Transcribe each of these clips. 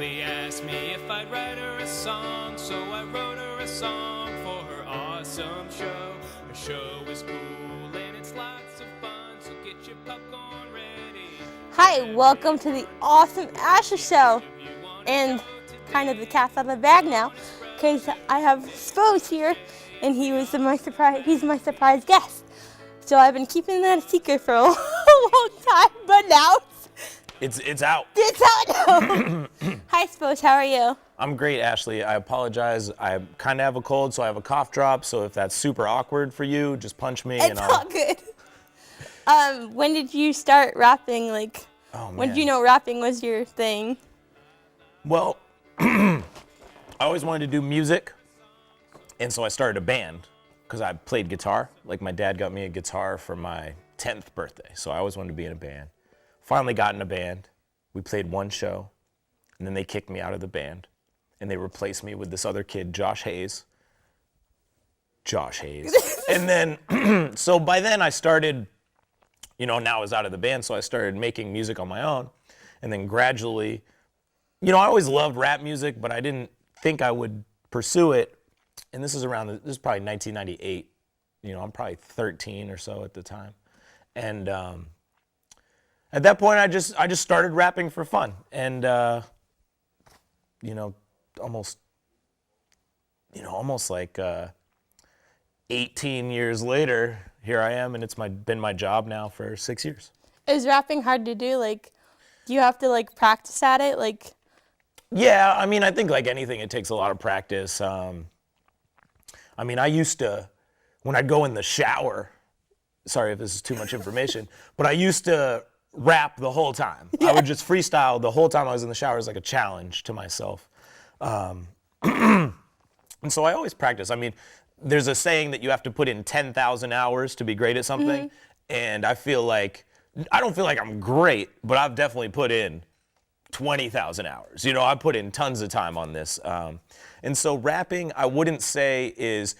Ashley asked me if I'd write her a song, so I wrote her a song for her awesome show. Her show is cool and it's lots of fun, so get your popcorn ready. Hi, welcome to the awesome Ashley show. And kind of the cat's out of the bag now, because I have SPOSE here, and he's my surprise guest. So I've been keeping that a secret for a long time, but now It's out. it's out now. Hi SPOSE, how are you? I'm great, Ashley. I apologize. I kind of have a cold, so I have a cough drop. So if that's super awkward for you, just punch me. It's all good. When did you start rapping? When did you know rapping was your thing? Well, I always wanted to do music, and so I started a band because I played guitar. Like, my dad got me a guitar for my 10th birthday, so I always wanted to be in a band. Finally got in a band. We played one show, and then they kicked me out of the band, and they replaced me with this other kid, Josh Hayes. And then, so by then I started, now I was out of the band, so I started making music on my own, and then gradually, I always loved rap music, but I didn't think I would pursue it. And this is probably 1998. I'm probably 13 or so at the time. And at that point, I just started rapping for fun. And, almost like 18 years later, here I am, and it's been my job now for 6 years. Is rapping hard to do? Do you have to practice at it? Yeah, I think like anything, it takes a lot of practice. I used to, when I'd go in the shower, sorry if this is too much information, but I used to rap the whole time. Yeah. I would just freestyle the whole time I was in the shower as like a challenge to myself. And so I always practice. There's a saying that you have to put in 10,000 hours to be great at something. Mm-hmm. And I don't feel like I'm great, but I've definitely put in 20,000 hours. I put in tons of time on this. And so rapping, I wouldn't say is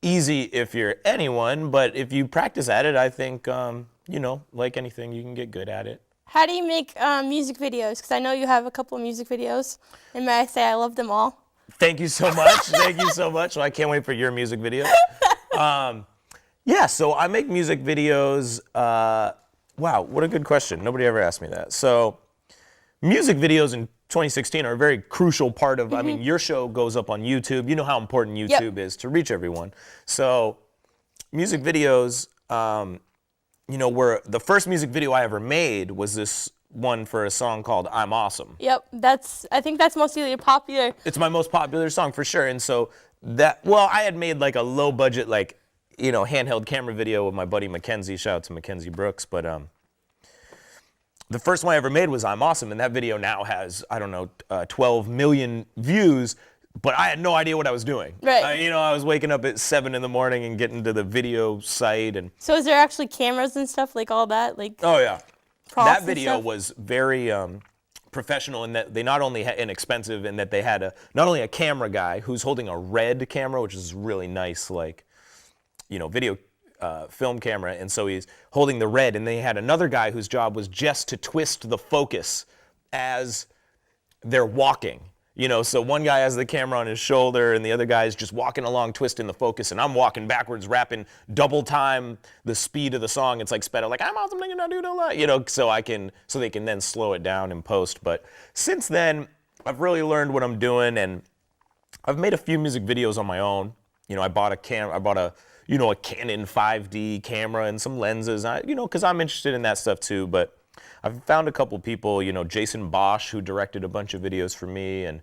easy if you're anyone, but if you practice at it, I think, like anything, you can get good at it. How do you make music videos? Because I know you have a couple of music videos, and may I say I love them all. Thank you so much. Thank you so much. Well, I can't wait for your music video. So I make music videos. Wow, what a good question. Nobody ever asked me that. So music videos in 2016 are a very crucial part of, your show goes up on YouTube. You know how important YouTube is to reach everyone. So music videos, were the first music video I ever made was this one for a song called I'm Awesome. Yep, I think that's mostly popular. It's my most popular song for sure. And so I had made like a low budget, handheld camera video with my buddy Mackenzie. Shout out to Mackenzie Brooks. But the first one I ever made was I'm Awesome, and that video now has, 12 million views, but I had no idea what I was doing. Right. I was waking up at 7 in the morning and getting to the video site. And so is there actually cameras and stuff, all that? Oh, yeah. That video was very professional in that they not only had inexpensive in that they had not only a camera guy who's holding a red camera, which is really nice, video film camera, and so he's holding the red, and they had another guy whose job was just to twist the focus as they're walking. So one guy has the camera on his shoulder, and the other guy is just walking along, twisting the focus, and I'm walking backwards, rapping double time the speed of the song. It's like sped up, like I'm awesome, so they can then slow it down in post. But since then, I've really learned what I'm doing, and I've made a few music videos on my own. I bought a Canon 5D camera and some lenses, because I'm interested in that stuff too. But I've found a couple people, Jason Bosch, who directed a bunch of videos for me, and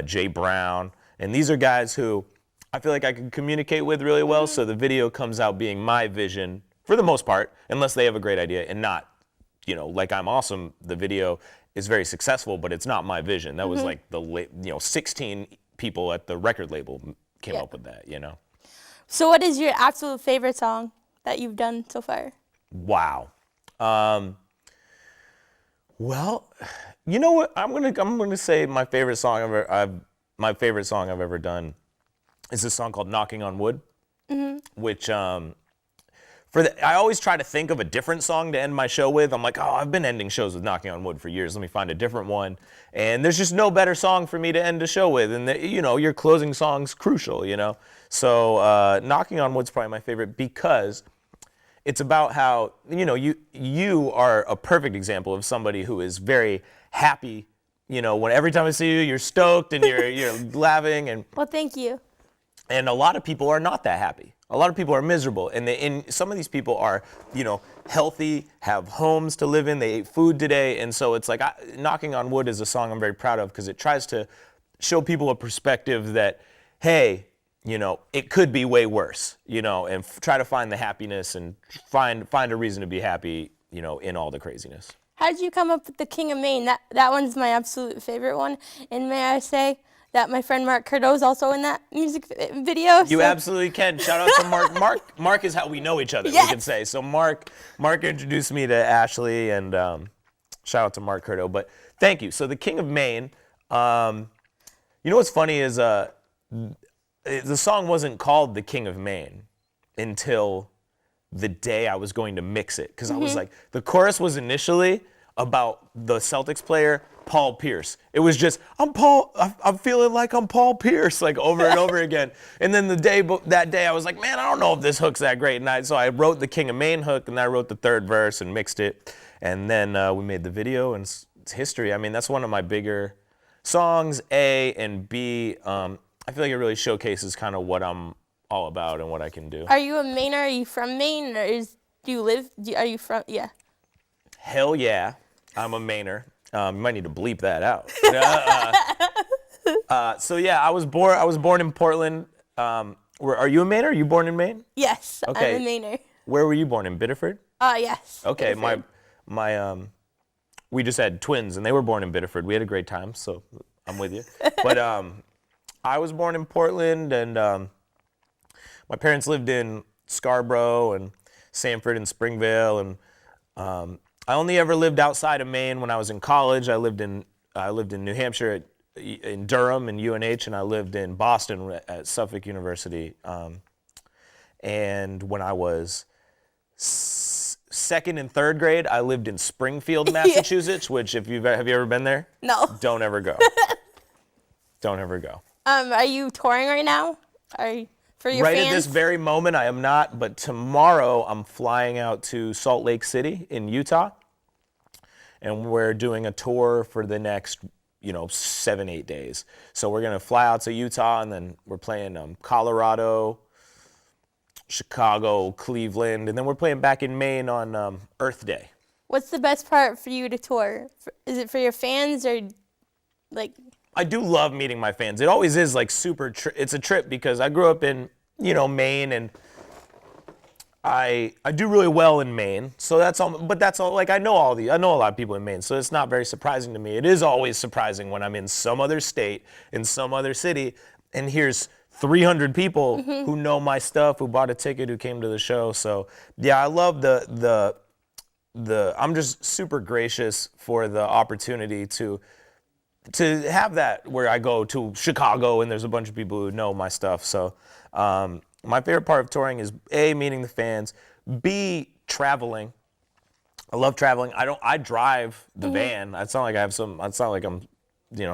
Jay Brown. And these are guys who I feel like I can communicate with really well, so the video comes out being my vision for the most part, unless they have a great idea, and not, like I'm Awesome, the video is very successful, but it's not my vision. That was like 16 people at the record label came up with that, So what is your absolute favorite song that you've done so far? Wow. Well, you know what? I'm gonna say my favorite song I've ever done is this song called "Knocking on Wood," which I always try to think of a different song to end my show with. I'm like, oh, I've been ending shows with Knocking on Wood for years. Let me find a different one. And there's just no better song for me to end a show with. And, your closing song's crucial, So Knocking on Wood's probably my favorite because it's about how, you are a perfect example of somebody who is very happy. When every time I see you, you're stoked and you're laughing. And well, thank you. And a lot of people are not that happy. A lot of people are miserable. And some of these people are, healthy, have homes to live in. They ate food today. And so it's like Knocking on Wood is a song I'm very proud of because it tries to show people a perspective that, hey, it could be way worse, and try to find the happiness and find a reason to be happy, in all the craziness. How did you come up with the King of Maine? That one's my absolute favorite one. And may I say that my friend Mark Curdo is also in that music video. You absolutely can. Shout out to Mark. Mark is how we know each other, yes. We can say. So Mark introduced me to Ashley, and shout out to Mark Curdo. But thank you. So the King of Maine, what's funny is the song wasn't called The King of Maine until the day I was going to mix it. Because I was like, the chorus was initially about the Celtics player, Paul Pierce. It was just, I'm feeling like I'm Paul Pierce, like over and over again. And then that day I was like, man, I don't know if this hook's that great. So I wrote the King of Maine hook, and I wrote the third verse and mixed it. And then we made the video, and it's history. I mean, that's one of my bigger songs, A, and B, I feel like it really showcases kind of what I'm all about and what I can do. Are you a Mainer? Are you from Maine? Or are you from, yeah. Hell yeah, I'm a Mainer. You might need to bleep that out. So yeah, I was born in Portland. Are you a Mainer? Are you born in Maine? Yes, okay. I'm a Mainer. Where were you born, in Biddeford? Yes. Okay, Biddeford. We just had twins, and they were born in Biddeford. We had a great time, so I'm with you. But I was born in Portland, and my parents lived in Scarborough and Sanford and Springvale, and I only ever lived outside of Maine when I was in college. I lived in New Hampshire, in Durham and UNH, and I lived in Boston at Suffolk University. And when I was second and third grade, I lived in Springfield, Massachusetts, which have you ever been there? No. Don't ever go. Don't ever go. Are you touring right now? For your right fans? At this very moment, I am not, but tomorrow I'm flying out to Salt Lake City in Utah, and we're doing a tour for the next, 7-8 days. So we're going to fly out to Utah, and then we're playing Colorado, Chicago, Cleveland, and then we're playing back in Maine on Earth Day. What's the best part for you to tour? Is it for your fans or like... I do love meeting my fans. It always is like it's a trip because I grew up in, Maine, and I do really well in Maine. So that's all, but that's all, like I know a lot of people in Maine, so it's not very surprising to me. It is always surprising when I'm in some other state, in some other city, and here's 300 people who know my stuff, who bought a ticket, who came to the show. So yeah, I love I'm just super gracious for the opportunity to have that where I go to Chicago and there's a bunch of people who know my stuff. So my favorite part of touring is A, meeting the fans, B, traveling. I love traveling. I drive the van. It's not like I'm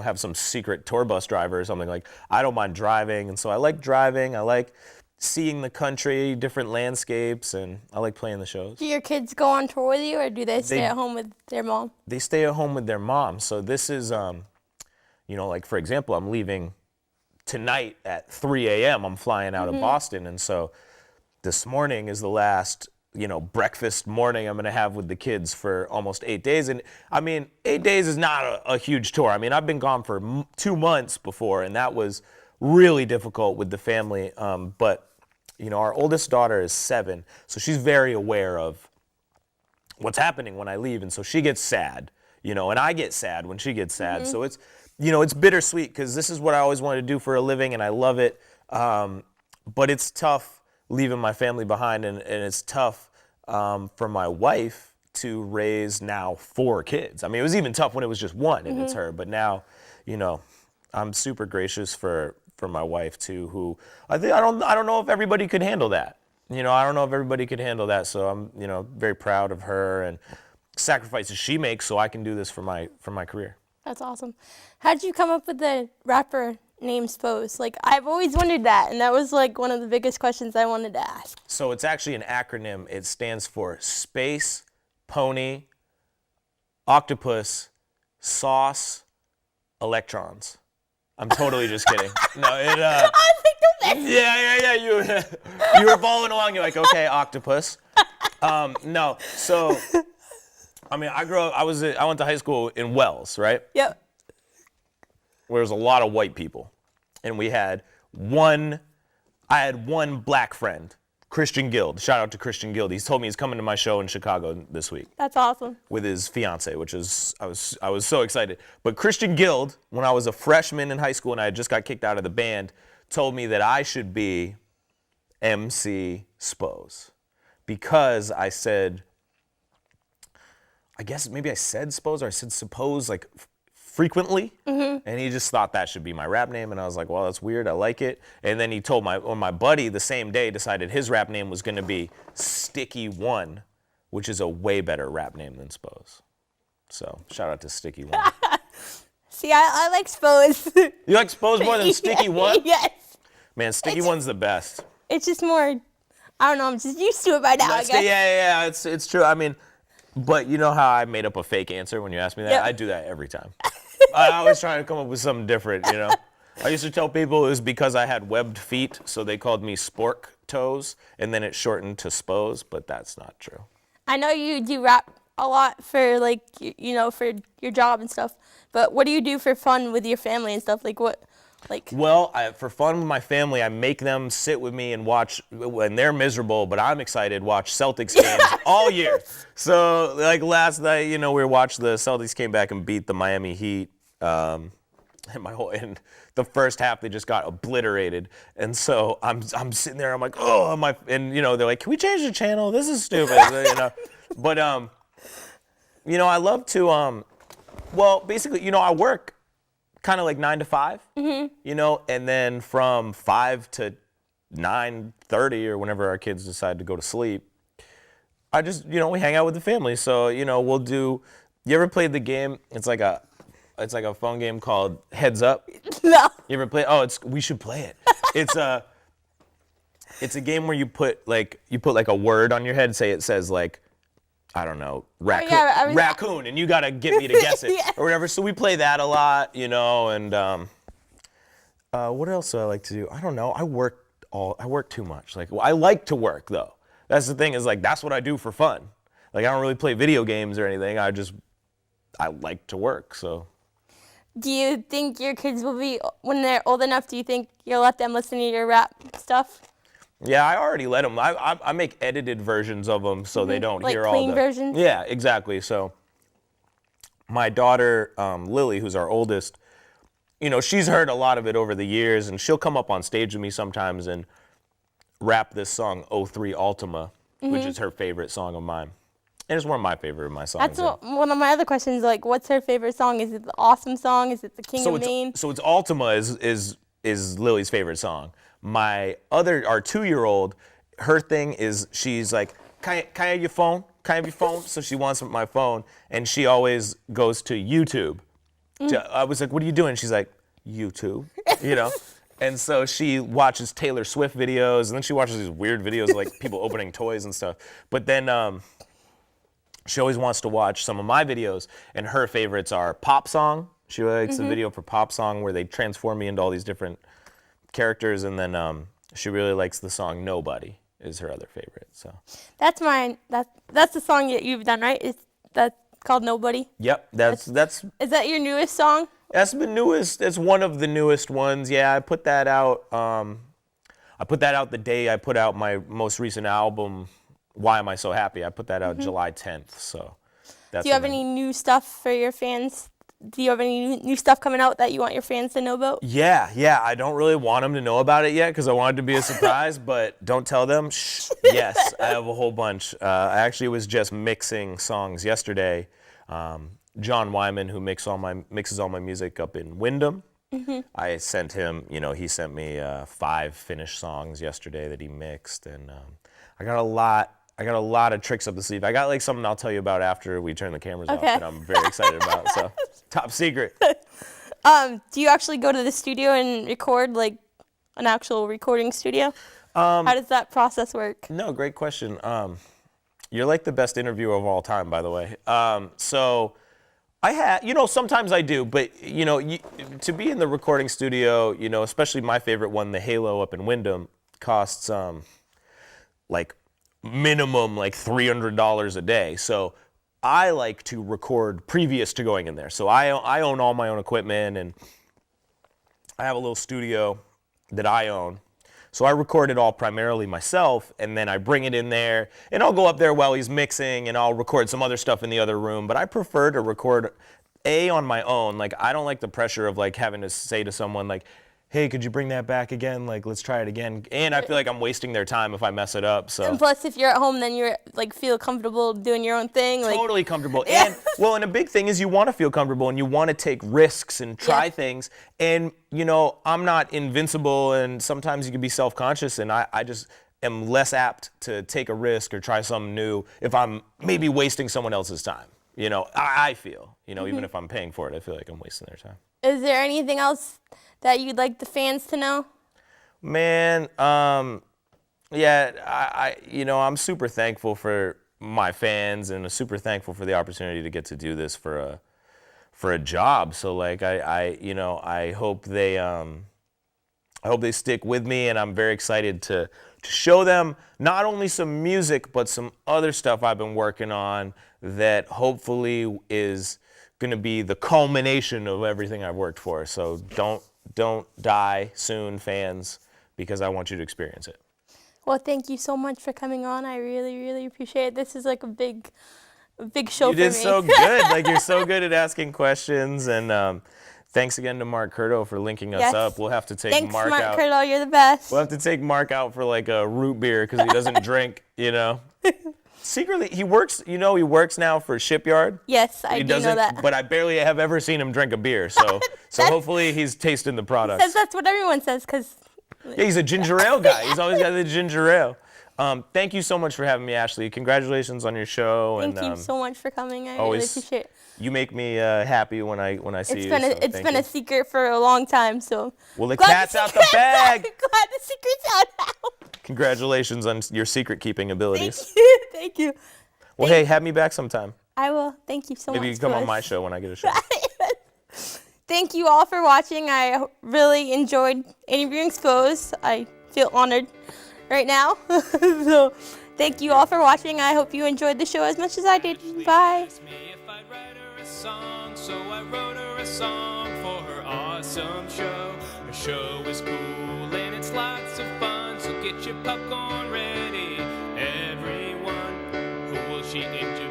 have some secret tour bus driver or something. Like, I don't mind driving, and so I like driving. I like seeing the country, different landscapes, and I like playing the shows. Do your kids go on tour with you, or do they stay at home with their mom? They stay at home with their mom. So this is, like, for example, I'm leaving tonight at 3 a.m. I'm flying out of Boston, and so this morning is the last breakfast morning I'm going to have with the kids for almost 8 days. And I mean, 8 days is not a huge tour. I mean, I've been gone for 2 months before, and that was really difficult with the family. But, our oldest daughter is 7, so she's very aware of what's happening when I leave. And so she gets sad, and I get sad when she gets sad. So it's, it's bittersweet because this is what I always wanted to do for a living, and I love it. But it's tough leaving my family behind, and it's tough for my wife to raise now 4 kids. I mean, it was even tough when it was just one and it's her, but now, I'm super gracious for my wife too, who I don't know if everybody could handle that. I don't know if everybody could handle that, so I'm, very proud of her and sacrifices she makes so I can do this for my career. That's awesome. How did you come up with the rapper name SPOSE? Like, I've always wondered that, and that was like one of the biggest questions I wanted to ask. So it's actually an acronym. It stands for Space, Pony, Octopus, Sauce, Electrons. I'm totally just kidding. No, it. I think Yeah. You were following along. You're like, okay, octopus. No, so I mean, I grew up. I went to high school in Wells, right? Yep. Where there's a lot of white people, and I had one black friend, Christian Guild. Shout out to Christian Guild. He's told me he's coming to my show in Chicago this week. That's awesome. With his fiance, which is I was so excited. But Christian Guild, when I was a freshman in high school and I just got kicked out of the band, told me that I should be MC SPOSE because I said, I guess maybe I said SPOSE or I said suppose like frequently, and he just thought that should be my rap name, and I was like, well, that's weird, I like it. And then he told my buddy the same day decided his rap name was gonna be Sticky One, which is a way better rap name than SPOSE. So shout out to Sticky One. See, I like SPOSE. You like SPOSE more than Sticky One? Yes. Man, Sticky One's the best. It's just more, I don't know, I'm just used to it by now, I guess. Yeah, it's true. I mean, but you know how I made up a fake answer when you asked me that? Yep. I do that every time. I always try to come up with something different, I used to tell people it was because I had webbed feet, so they called me Spork Toes, and then it shortened to SPOSE, but that's not true. I know you do rap a lot for, like, for your job and stuff, but what do you do for fun with your family and stuff? Like, what, like? Well, for fun with my family, I make them sit with me and watch, when they're miserable, but I'm excited, watch Celtics games all year. So, like last night, we watched the Celtics came back and beat the Miami Heat. And the first half they just got obliterated, and so I'm sitting there, I'm like, oh, and they're like, can we change the channel? This is stupid, But I love to well, basically, I work kind of like 9 to 5, and then from 5 to 9:30 or whenever our kids decide to go to sleep, I just we hang out with the family. So we'll do. You ever played the game? It's like a phone game called Heads Up. No. You ever play? Oh, we should play it. It's a game where you put like a word on your head. Say it says like, I don't know, raccoon, raccoon, and you gotta get me to guess it Yeah. or whatever. So we play that a lot, and what else do I like to do? I don't know. I work too much. Like, I like to work though. That's the thing is like that's what I do for fun. Like I don't really play video games or anything. I like to work. So. Do you think your kids will be, when they're old enough, do you think you'll let them listen to your rap stuff? Yeah, I already let them. I make edited versions of them so they don't hear all the... Like clean versions? Yeah, exactly. So my daughter, Lily, who's our oldest, she's heard a lot of it over the years, and she'll come up on stage with me sometimes and rap this song, "03 Ultima," which is her favorite song of mine. And it's one of my favorite of my songs. That's one of my other questions. Like, what's her favorite song? Is it the Awesome song? Is it the King of Maine? So it's Ultima is Lily's favorite song. Our 2-year-old, her thing is she's like, can I have your phone? Can I have your phone? So she wants my phone, and she always goes to YouTube. I was like, what are you doing? She's like, YouTube, And so she watches Taylor Swift videos, and then she watches these weird videos of, like, people opening toys and stuff. But then she always wants to watch some of my videos, and her favorites are Pop Song. She likes the video for Pop Song where they transform me into all these different characters, and then she really likes the song Nobody is her other favorite. So that's mine. That's the song that you've done, right? Is that called Nobody? Yep, that's. Is that your newest song? That's the newest. It's one of the newest ones. Yeah, I put that out. I put that out the day I put out my most recent album, Why Am I So Happy? I put that out July 10th. So that's. Do you have any new stuff for your fans? Do you have any new stuff coming out that you want your fans to know about? Yeah. I don't really want them to know about it yet because I want it to be a surprise, but don't tell them. Shh. Yes, I have a whole bunch. I actually was just mixing songs yesterday. John Wyman, who mixes all my music up in Wyndham, I sent him, he sent me 5 finished songs yesterday that he mixed, and I got a lot of tricks up the sleeve. I got like something I'll tell you about after we turn the cameras off that I'm very excited about. So top secret. Do you actually go to the studio and record, like an actual recording studio? How does that process work? No, great question. You're like the best interviewer of all time, by the way. So I had, sometimes I do, but to be in the recording studio, especially my favorite one, the Halo up in Wyndham, costs like minimum like $300 a day. So I like to record previous to going in there. So I own all my own equipment, and I have a little studio that I own. So I record it all primarily myself, and then I bring it in there, and I'll go up there while he's mixing, and I'll record some other stuff in the other room. But I prefer to record on my own. Like, I don't like the pressure of like having to say to someone like, hey, could you bring that back again? Like, let's try it again. And I feel like I'm wasting their time if I mess it up. So. And plus, if you're at home, then you're like feel comfortable doing your own thing. Like, totally comfortable. Yeah. And a big thing is you want to feel comfortable and you want to take risks and try things. And I'm not invincible, and sometimes you can be self-conscious, and I just am less apt to take a risk or try something new if I'm maybe wasting someone else's time. I feel, even if I'm paying for it, I feel like I'm wasting their time. Is there anything else that you'd like the fans to know? Man, yeah, I'm super thankful for my fans, and super thankful for the opportunity to get to do this for a job. So like I hope they stick with me, and I'm very excited to show them not only some music but some other stuff I've been working on that hopefully is going to be the culmination of everything I've worked for. So don't die soon, fans, because I want you to experience it. Well, thank you so much for coming on. I really, really appreciate it. This is like a big show for me. You did so good. Like, you're so good at asking questions, and thanks again to Mark Curto for linking us up. We'll have to take Mark out. Thanks, Mark Curto. You're the best. We'll have to take Mark out for like a root beer because he doesn't drink, Secretly, he works now for Shipyard. Yes, I do know that. But I barely have ever seen him drink a beer, so hopefully he's tasting the products. He says that's what everyone says, because... Yeah, he's a ginger ale guy. He's always got the ginger ale. Thank you so much for having me, Ashley. Congratulations on your show. Thank you so much for coming. I really appreciate it. You make me happy when I see you. It's been a secret for a long time, so... Well, the cat's out the bag! Glad the secret's out now. Congratulations on your secret-keeping abilities. Thank you. Well, hey, have me back sometime. I will. Thank you so much. Maybe you can come on my show when I get a show. Thank you all for watching. I really enjoyed interviewing SPOSE. I feel honored right now. So, thank you all for watching. I hope you enjoyed the show as much as I did. Bye. So I wrote her a song for her awesome show. Her show is cool and it's lots of fun, so get your popcorn ready. Everyone, who will she interview?